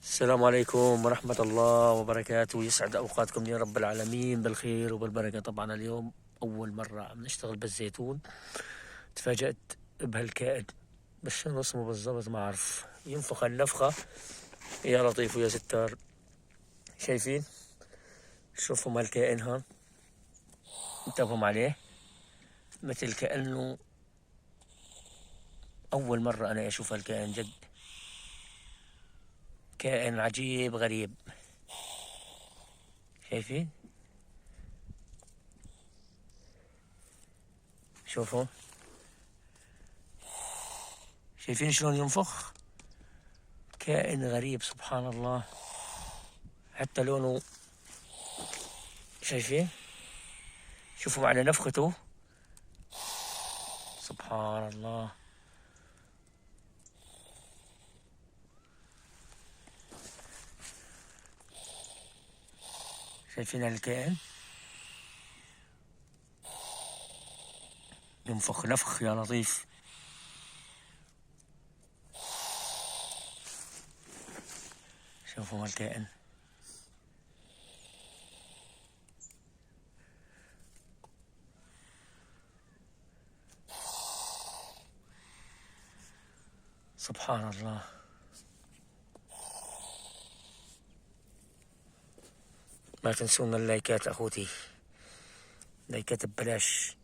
السلام عليكم ورحمة الله وبركاته. يسعد أوقاتكم يا رب العالمين بالخير وبالبركة. طبعا اليوم أول مرة عم نشتغل بالزيتون. تفاجأت بهالكائن، بس شنو اسمه بالضبط ما أعرف. ينفخ النفخة يا لطيف ويا ستار. شايفين؟ شوفوا هالكائن هون، انتبهوا عليه. مثل كأنه أول مرة أنا أشوف هالكائن جد. كائن عجيب غريب. شايفين؟ شوفوا، شايفين شلون ينفخ؟ كائن غريب سبحان الله. حتى لونه، شايفين؟ شوفوا على نفخته، سبحان الله. شايفين الكائن ينفخ نفخ يا لطيف. شوفوا الكائن، سبحان الله. ما تنسونا اللايكات اخوتي، لايكات ببلاش.